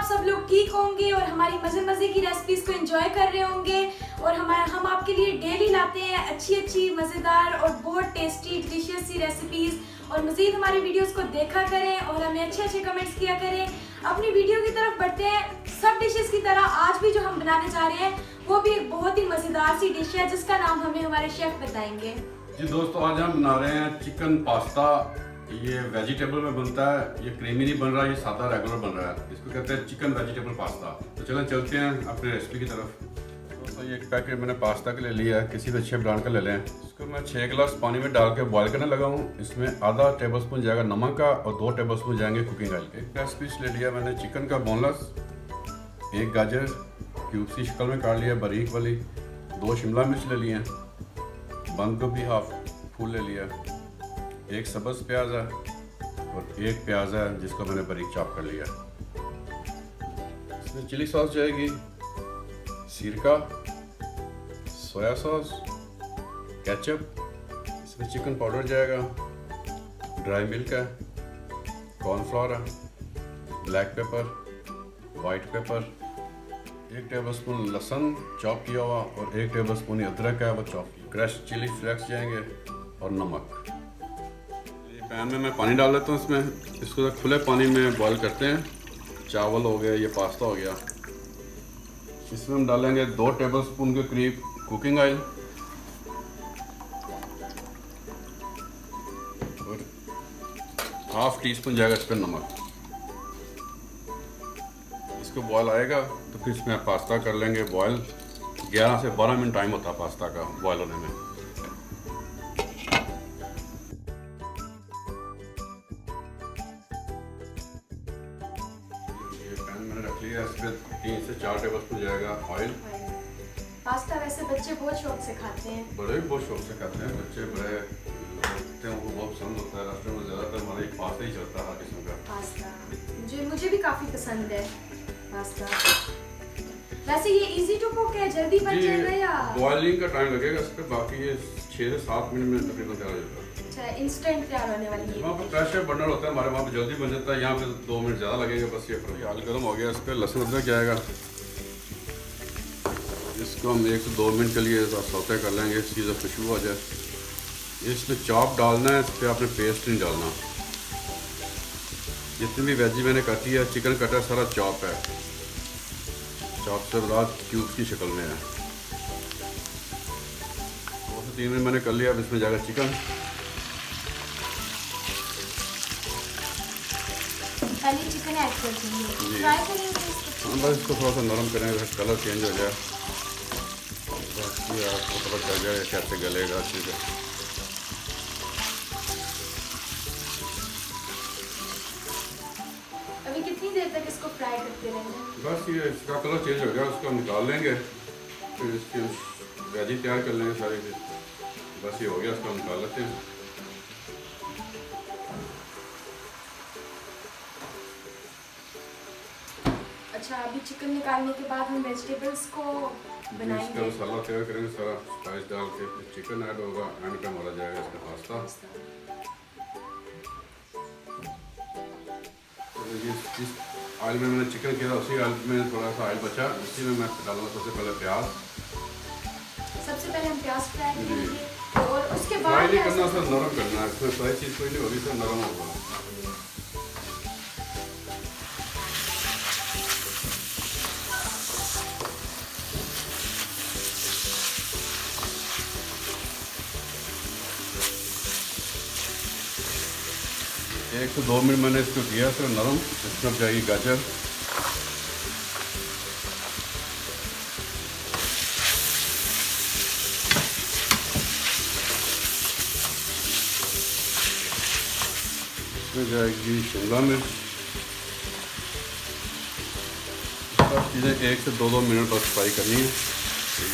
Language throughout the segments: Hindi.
सब लोग ठीक होंगे और हमारी मज़े मज़े की रेसिपीज को एंजॉय कर रहे होंगे। और हम आपके लिए डेली लाते हैं अच्छी अच्छी मज़ेदार और बहुत टेस्टी डिलिशियस सी रेसिपीज। और मज़ीद हमारी वीडियोस को देखा करें और हमें अच्छे अच्छे कमेंट्स किया करें। अपनी वीडियो की तरफ बढ़ते हैं। सब डिशेस की तरह आज भी जो हम बनाने जा रहे हैं वो भी एक बहुत ही मज़ेदार सी डिश है जिसका नाम हमें हमारे शेफ बताएंगे। जी दोस्तों, आज हम बना रहे हैं चिकन पास्ता। ये वेजिटेबल में बनता है, ये क्रीमी नहीं बन रहा, ये सादा रेगुलर बन रहा है। इसको कहते हैं चिकन वेजिटेबल पास्ता। तो चलें चलते हैं अपनी रेसिपी की तरफ। दोस्तों ये एक पैकेट मैंने पास्ता के लिए लिया है, किसी भी अच्छे ब्रांड का ले लें। इसको मैं 6 गिलास पानी में डाल के बॉयल करने लगा हूँ। इसमें आधा टेबल स्पून जाएगा नमक का और 2 टेबल स्पून जाएंगे कुकिंग ऑयल के। 10 पीस ले लिया मैंने चिकन का बोनलेस, 1 गाजर क्यूब्स की शक्ल में काट लिया बारीक वाली, 2 शिमला मिर्च ले लिए, बंद गोभी हाफ फूल ले लिया, 1 सब्ज़ प्याज है और 1 प्याज है जिसको मैंने बारीक चॉप कर लिया। इसमें चिली सॉस जाएगी, सिरका, सोया सॉस, केचप, इसमें चिकन पाउडर जाएगा, ड्राई मिल्क है, कॉर्नफ्लोर है, black pepper, white paper, 1 tablespoon लहसुन चॉप किया हुआ और 1 टेबलस्पून अदरक है वो चॉप किया, क्रश चिली फ्लेक्स जाएंगे और नमक। ये पैन में मैं पानी डाल देता हूँ इसमें। इसको खुले पानी में बॉईल करते हैं। चावल हो गया, ये पास्ता हो गया। इसमें हम डालेंगे 2 टेबलस्पून के करीब कुकिंग ऑयल और हाफ टी स्पून जाएगा इस पर नमक। इसको बॉयल आएगा तो फिर इसमें पास्ता कर लेंगे बॉयल। 11 से 12 मिनट टाइम होता है पास्ता का बॉयल होने में। ये पैन मैंने रख लिया, इस पर 3 से 4 टेबलस्पून जाएगा ऑयल। पास्ता वैसे बच्चे बहुत शौक से खाते हैं। बड़े भी बहुत शौक से खाते हैं, बच्चे बड़े खाते हैं, उनको बहुत पसंद होता है। रास्ते में ज़्यादातर हमारे पास्ता ही चलता है हर किस्म का पास्ता। मुझे भी काफ़ी पसंद है पास्ता। वैसे ये इजी टू कुक है, जल्दी बन जाएगा या बॉइलिंग का टाइम लगेगा इस पर। बाकी ये 6 से 7 मिनट में तकरीबन तैयार हो जाता है। अच्छा, इंस्टेंट तैयार होने वाली है। वहाँ पर प्रेशर बर्नर होता है हमारे, वहाँ पर जल्दी बन जाता है। यहाँ पे 2 मिनट ज़्यादा लगेगा बस। ये आलू गर्म हो गया, इस पर लहसुन अदरक जाएगा। इसको हम 1 से 2 मिनट के लिए सौते कर लेंगे, इसकी जो खुशबू आ जाए। इसमें चॉप डालना है, इस पर आपने पेस्ट नहीं डालना। जितनी भी वेजी मैंने काटी है, चिकन कटा सारा चॉप है। चॉप से बाद क्यूब्स की शक्ल में है। 2 से 3 मिनट मैंने कर लिया। अब इसमें जाएगा चिकन। पहले चिकन ऐड कर देंगे, फ्राई करेंगे इसको। बस इसको थोड़ा सा नरम करेंगे, कलर चेंज हो जाए, बाकी आपको पता चल जाएगा कैसे गलेगा अच्छे से। अभी कितनी देर तक इसको फ्राई करते रहेंगे? बस ये इसका कलर चेंज हो गया, उसको हम निकाल लेंगे, फिर इसकी वेजी तैयार कर लेंगे सारी। बस ये हो गया, इसको हम निकाल लेते हैं। अच्छा, अभी चिकन निकालने के बाद हम वेजिटेबल्स को बनाएंगे। इसका मसाला तैयार करेंगे, सारा स्पाइस डाल के फिर चिकन ऐड होगा, एंड पे हमारा जाएगा इसका पास्ता। तो ये जिस ऑयल में मैंने चिकन किया था उसी ऑयल में थोड़ा सा ऑयल बचा, उसी में मैं डालूंगा सबसे पहले प्याज। सबसे पहले हम प्याज फ्राई करेंगे और उसके बाद फ्राई नहीं करना, सर नरम करना है। इसमें फ्राई चीज़ कोई नहीं होगी, सर नरम होगा। एक से 2 मिनट मैंने इसको किया फिर नरम। इसमें अब जाएगी गाजर, इसमें जाएगी शिमला मिर्च। सब चीज़ें 1 से 2 मिनट बस फ्राई करनी है,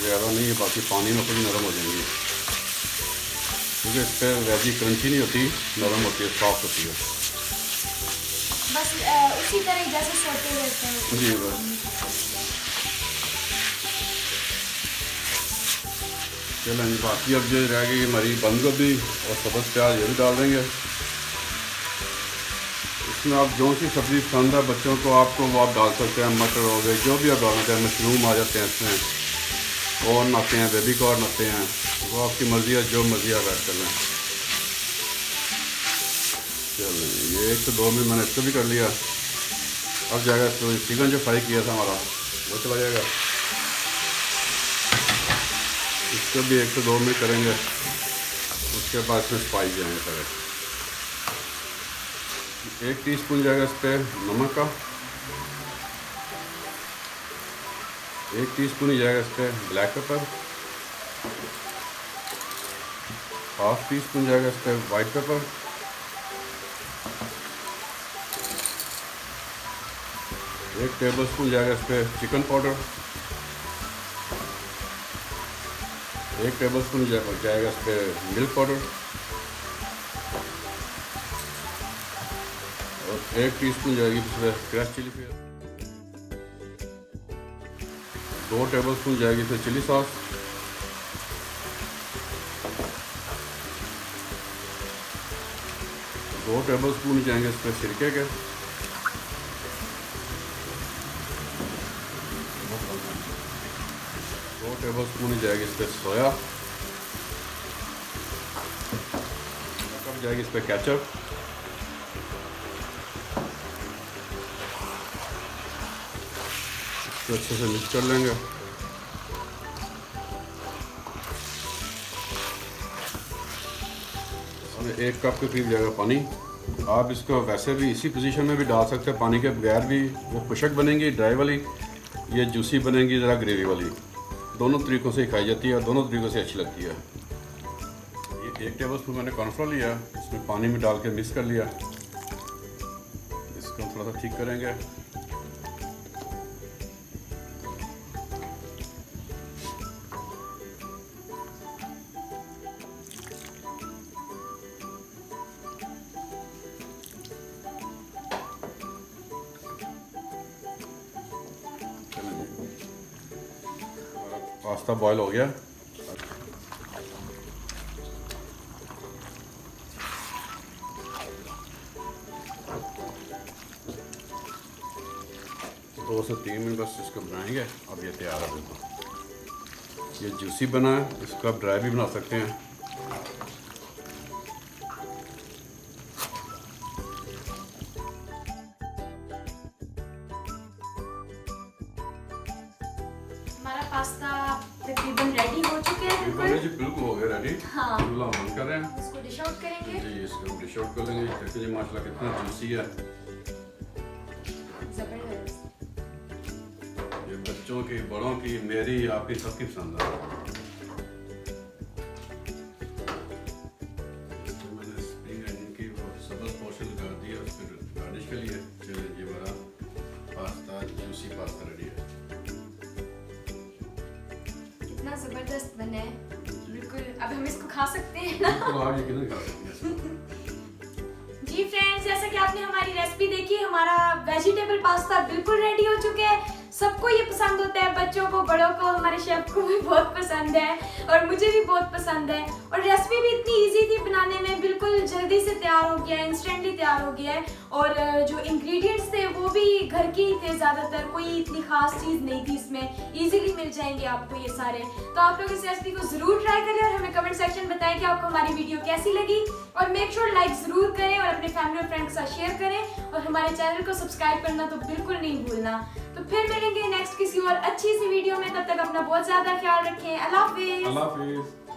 ज़्यादा नहीं है। बाकी पानी में थोड़ी नरम हो जाएंगी क्योंकि इस पर वेजी क्रंची नहीं होती, नरम होती है, सॉफ्ट होती है। बस उसी तरह जैसे सोते रहते हैं जी बस। चलें, बाकी अब जो रह गई हमारी बंद गोभी और सब्ज़ प्याज, ये भी डाल देंगे। इसमें आप जो सी सब्ज़ी पसंद है बच्चों को आपको वो आप डाल सकते हैं। मटर हो गए, जो भी आप डालना चाहें। मशरूम आ जाते हैं इसमें, कॉर्न आते हैं, बेबी कॉर्न आते हैं। वो आपकी मर्ज़ी है, जो मर्ज़ी आप ऐड कर लें। चलें, ये 1 से 2 मिनट मैंने इसको भी कर लिया। अब जाएगा तो चिकन जो फ्राई किया था हमारा वो चला जाएगा। इसको भी 1 से 2 मिनट करेंगे। उसके बाद इसमें स्पाइस जाएंगे सारे। 1 टीस्पून जाएगा इस पर नमक का, 1 टीस्पून ही जाएगा इस पर ब्लैक पेपर, 1/2 टीस्पून जाएगा इस पर वाइट पेपर, 1 टेबलस्पून जाएगा इस पर चिकन पाउडर, 1 टेबलस्पून जाएगा इस पर मिल्क पाउडर और 1 टीस्पून जाएगी इसमें क्रश चिली फ्लेक्स, 2 टेबलस्पून जाएगी इसमें चिली सॉस, 2 टेबलस्पून जाएंगे इसमें सिरके के, 2 टेबलस्पून जाएगी इस पर सोया, कप जाएगी इस पर केचप, इसको अच्छे से मिक्स कर लेंगे। और 1 कप के करीब जाएगा पानी। आप इसको वैसे भी इसी पोजीशन में भी डाल सकते हैं, पानी के बगैर भी। वो खुशक बनेंगी ड्राई वाली, ये जूसी बनेंगी ज़रा ग्रेवी वाली। दोनों तरीक़ों से खाई जाती है और दोनों तरीक़ों से अच्छी लगती है। ये 1 टेबलस्पून मैंने कॉर्नफ्लोर लिया, इसमें पानी में डाल के मिक्स कर लिया। इसको थोड़ा सा ठीक करेंगे। पास्ता बॉयल हो गया। दो से 3 मिनट बस इसको बनाएंगे। अब ये तैयार है बिल्कुल। ये जूसी बना है, इसको आप ड्राई भी बना सकते हैं। हमारा पास्ता तकरीबन रेडी हो चुके हैं। बिल्कुल हो गया रेडी। हाँ, चूल्हा बंद कर रहे हैं। इसको डिश आउट करेंगे जी, इसको डिश आउट कर लेंगे। देखिए जी माशाल्लाह कितना जूसी है। जबरदस्त। ये बच्चों की, बड़ों की, मेरी, आपकी, सबकी पसंद है। तो मैंने स्प्रिंग अनियन की वो सब्ज़ पोर्शन कर दिया उस पर गार्निश के लिए। चलिए जी, हमारा पास्ता, जूसी पास्ता रेडी है। कितना ज़बरदस्त बना है बिल्कुल। अब हम इसको खा सकते हैं ना? तो आप ये कितने खा सकते हैं। जी फ्रेंड्स, जैसा कि आपने हमारी रेसिपी देखी, हमारा वेजिटेबल पास्ता बिल्कुल रेडी हो चुके हैं। सबको ये पसंद होता है, बच्चों को, बड़ों को, हमारे शेफ को भी बहुत पसंद है और मुझे भी बहुत पसंद है। और रेसिपी भी इतनी इजी थी बनाने में, बिल्कुल जल्दी से तैयार हो गया है, इंस्टेंटली तैयार हो गया है। और जो इंग्रेडिएंट्स थे वो भी घर के ही थे ज़्यादातर, कोई इतनी खास चीज़ नहीं थी इसमें। इजीली मिल जाएंगे आपको ये सारे। तो आप लोग इस रेसिपी को ज़रूर ट्राई करें और हमें कमेंट सेक्शन में बताएं कि आपको हमारी वीडियो कैसी लगी। और मेक श्योर लाइक ज़रूर करें और अपने फैमिली और फ्रेंड्स के साथ शेयर करें और हमारे चैनल को सब्सक्राइब करना तो बिल्कुल नहीं भूलना। तो फिर मिलेंगे नेक्स्ट किसी और अच्छी सी वीडियो में। तब तक अपना बहुत ज़्यादा ख्याल रखें। अल्लाह हाफिज़। अल्लाह हाफिज़।